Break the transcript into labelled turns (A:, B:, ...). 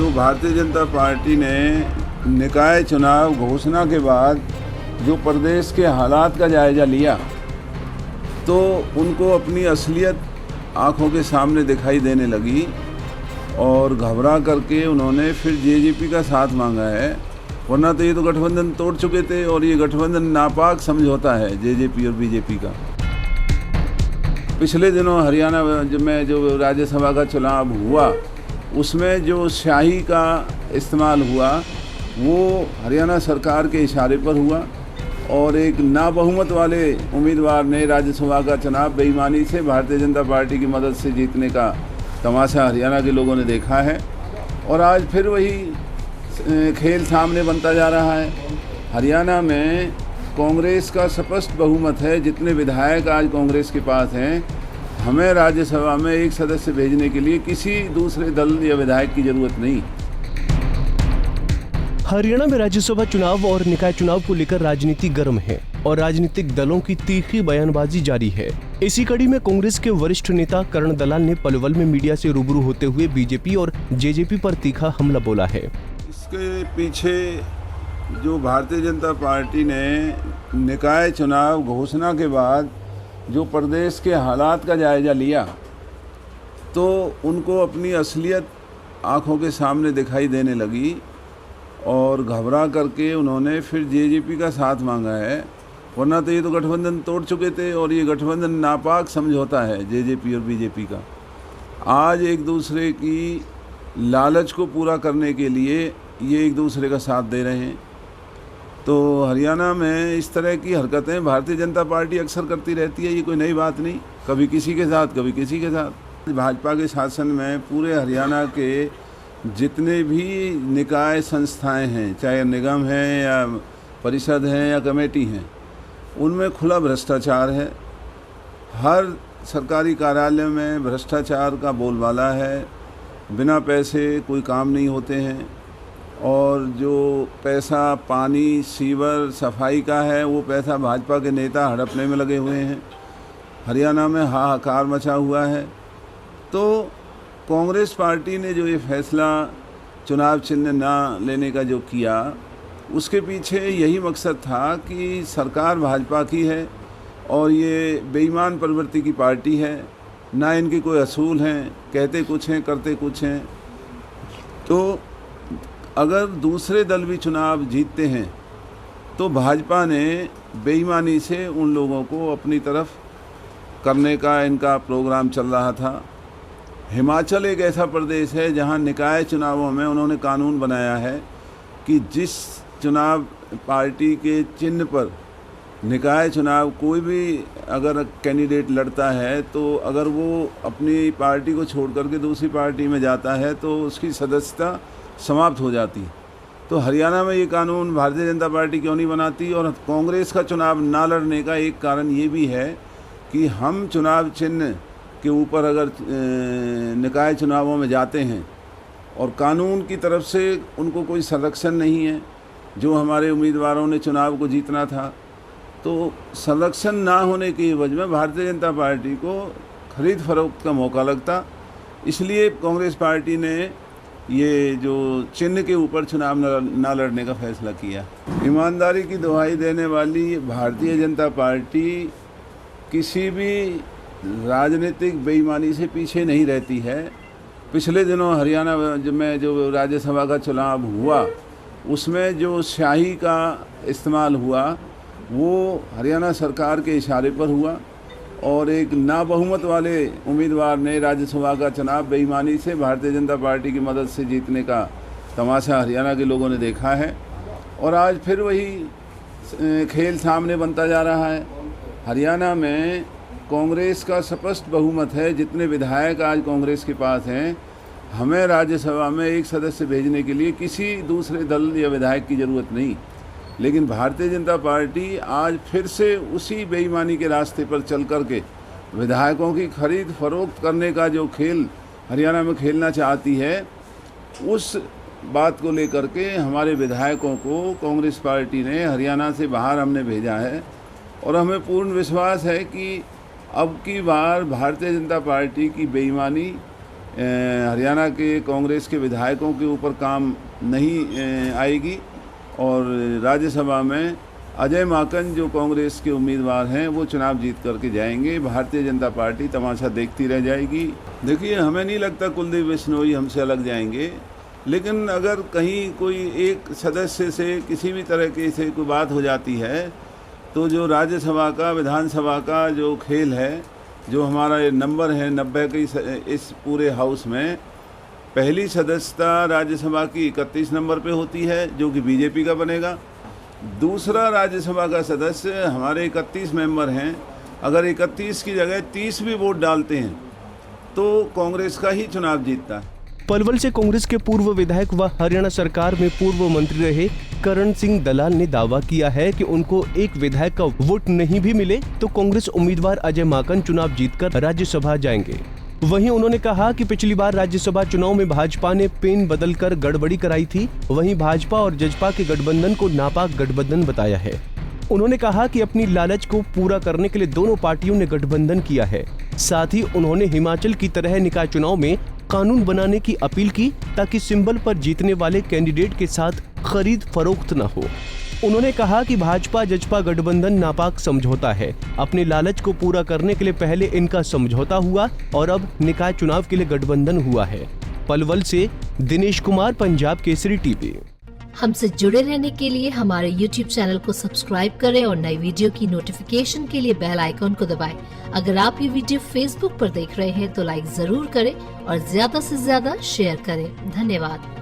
A: जो भारतीय जनता पार्टी ने निकाय चुनाव घोषणा के बाद जो प्रदेश के हालात का जायज़ा लिया तो उनको अपनी असलियत आँखों के सामने दिखाई देने लगी और घबरा करके उन्होंने फिर जेजेपी का साथ मांगा है। वरना तो ये तो गठबंधन तोड़ चुके थे और ये गठबंधन नापाक समझौता है जेजेपी और बीजेपी का। पिछले दिनों हरियाणा में जो राज्यसभा का चुनाव हुआ उसमें जो स्याही का इस्तेमाल हुआ वो हरियाणा सरकार के इशारे पर हुआ और एक नाबहुमत वाले उम्मीदवार ने राज्यसभा का चुनाव बेईमानी से भारतीय जनता पार्टी की मदद से जीतने का तमाशा हरियाणा के लोगों ने देखा है। और आज फिर वही खेल सामने बनता जा रहा है। हरियाणा में कांग्रेस का स्पष्ट बहुमत है। जितने विधायक आज कांग्रेस के पास हैं, हमें राज्यसभा में एक सदस्य भेजने के लिए किसी दूसरे दल या विधायक की जरूरत नहीं।
B: हरियाणा में राज्यसभा चुनाव और निकाय चुनाव को लेकर राजनीति गर्म है और राजनीतिक दलों की तीखी बयानबाजी जारी है। इसी कड़ी में कांग्रेस के वरिष्ठ नेता करण दलाल ने पलवल में मीडिया से रूबरू होते हुए बीजेपी और जेजेपी पर तीखा हमला बोला है।
A: इसके पीछे जो भारतीय जनता पार्टी ने निकाय चुनाव घोषणा के बाद जो प्रदेश के हालात का जायज़ा लिया तो उनको अपनी असलियत आँखों के सामने दिखाई देने लगी और घबरा करके उन्होंने फिर जेजेपी का साथ मांगा है। वरना तो ये तो गठबंधन तोड़ चुके थे और ये गठबंधन नापाक समझौता है जेजेपी और बीजेपी का। आज एक दूसरे की लालच को पूरा करने के लिए ये एक दूसरे का साथ दे रहे हैं। तो हरियाणा में इस तरह की हरकतें भारतीय जनता पार्टी अक्सर करती रहती है। ये कोई नई बात नहीं, कभी किसी के साथ कभी किसी के साथ। भाजपा के शासन में पूरे हरियाणा के जितने भी निकाय संस्थाएं हैं, चाहे निगम हैं या परिषद हैं या कमेटी हैं, उनमें खुला भ्रष्टाचार है। हर सरकारी कार्यालय में भ्रष्टाचार का बोलबाला है। बिना पैसे कोई काम नहीं होते हैं और जो पैसा पानी सीवर सफाई का है वो पैसा भाजपा के नेता हड़पने में लगे हुए हैं। हरियाणा में हाहाकार मचा हुआ है। तो कांग्रेस पार्टी ने जो ये फैसला चुनाव चिन्ह ना लेने का जो किया उसके पीछे यही मकसद था कि सरकार भाजपा की है और ये बेईमान प्रवृत्ति की पार्टी है। ना इनके कोई असूल हैं, कहते कुछ हैं करते कुछ हैं। तो अगर दूसरे दल भी चुनाव जीतते हैं तो भाजपा ने बेईमानी से उन लोगों को अपनी तरफ करने का इनका प्रोग्राम चल रहा था। हिमाचल एक ऐसा प्रदेश है जहां निकाय चुनावों में उन्होंने कानून बनाया है कि जिस चुनाव पार्टी के चिन्ह पर निकाय चुनाव कोई भी अगर कैंडिडेट लड़ता है तो अगर वो अपनी पार्टी को छोड़ करके दूसरी पार्टी में जाता है तो उसकी सदस्यता समाप्त हो जाती। तो हरियाणा में ये कानून भारतीय जनता पार्टी क्यों नहीं बनाती? और कांग्रेस का चुनाव ना लड़ने का एक कारण ये भी है कि हम चुनाव चिन्ह के ऊपर अगर निकाय चुनावों में जाते हैं और कानून की तरफ से उनको कोई संरक्षण नहीं है, जो हमारे उम्मीदवारों ने चुनाव को जीतना था, तो संरक्षण ना होने की वजह में भारतीय जनता पार्टी को खरीद फरोख्त का मौका लगता। इसलिए कांग्रेस पार्टी ने ये जो चिन्ह के ऊपर चुनाव ना लड़ने का फैसला किया। ईमानदारी की दुहाई देने वाली भारतीय जनता पार्टी किसी भी राजनीतिक बेईमानी से पीछे नहीं रहती है। पिछले दिनों हरियाणा में जो राज्यसभा का चुनाव हुआ उसमें जो स्याही का इस्तेमाल हुआ वो हरियाणा सरकार के इशारे पर हुआ और एक नाबहुमत वाले उम्मीदवार ने राज्यसभा का चुनाव बेईमानी से भारतीय जनता पार्टी की मदद से जीतने का तमाशा हरियाणा के लोगों ने देखा है। और आज फिर वही खेल सामने बनता जा रहा है। हरियाणा में कांग्रेस का स्पष्ट बहुमत है। जितने विधायक आज कांग्रेस के पास हैं, हमें राज्यसभा में एक सदस्य भेजने के लिए किसी दूसरे दल या विधायक की ज़रूरत नहीं। लेकिन भारतीय जनता पार्टी आज फिर से उसी बेईमानी के रास्ते पर चल कर के विधायकों की खरीद फरोख्त करने का जो खेल हरियाणा में खेलना चाहती है, उस बात को लेकर के हमारे विधायकों को कांग्रेस पार्टी ने हरियाणा से बाहर हमने भेजा है। और हमें पूर्ण विश्वास है कि अब की बार भारतीय जनता पार्टी की बेईमानी हरियाणा के कांग्रेस के विधायकों के ऊपर काम नहीं आएगी और राज्यसभा में अजय माकन जो कांग्रेस के उम्मीदवार हैं वो चुनाव जीत करके जाएंगे। भारतीय जनता पार्टी तमाशा देखती रह जाएगी। देखिए, हमें नहीं लगता कुलदीप बिश्नोई हमसे अलग जाएंगे, लेकिन अगर कहीं कोई एक सदस्य से किसी भी तरह की से कोई बात हो जाती है तो जो राज्यसभा का विधानसभा का जो खेल है, जो हमारा ये नंबर है 90 की इस पूरे हाउस में, पहली सदस्यता राज्यसभा की 31 नंबर पे होती है जो कि बीजेपी का बनेगा। दूसरा राज्यसभा का सदस्य, हमारे 31 मेंबर हैं, अगर 31 की जगह 30 भी वोट डालते हैं तो कांग्रेस का ही चुनाव जीतता है।
B: पलवल से कांग्रेस के पूर्व विधायक व हरियाणा सरकार में पूर्व मंत्री रहे करण सिंह दलाल ने दावा किया है कि उनको एक विधायक का वोट नहीं भी मिले तो कांग्रेस उम्मीदवार अजय माकन चुनाव जीतकर राज्यसभा जाएंगे। वहीं उन्होंने कहा कि पिछली बार राज्यसभा चुनाव में भाजपा ने पेन बदलकर गड़बड़ी कराई थी। वहीं भाजपा और जजपा के गठबंधन को नापाक गठबंधन बताया है। उन्होंने कहा कि अपनी लालच को पूरा करने के लिए दोनों पार्टियों ने गठबंधन किया है। साथ ही उन्होंने हिमाचल की तरह निकाय चुनाव में कानून बनाने की अपील की ताकि सिंबल पर जीतने वाले कैंडिडेट के साथ खरीद फरोख्त न हो। उन्होंने कहा कि भाजपा जजपा गठबंधन नापाक समझौता है। अपने लालच को पूरा करने के लिए पहले इनका समझौता हुआ और अब निकाय चुनाव के लिए गठबंधन हुआ है। पलवल से दिनेश कुमार, पंजाब केसरी टीवी।
C: हमसे जुड़े रहने के लिए हमारे YouTube चैनल को सब्सक्राइब करें और नई वीडियो की नोटिफिकेशन के लिए बेल आइकॉन को दबाएं। अगर आप ये वीडियो Facebook पर देख रहे हैं तो लाइक जरूर करें और ज्यादा से ज्यादा शेयर करें। धन्यवाद।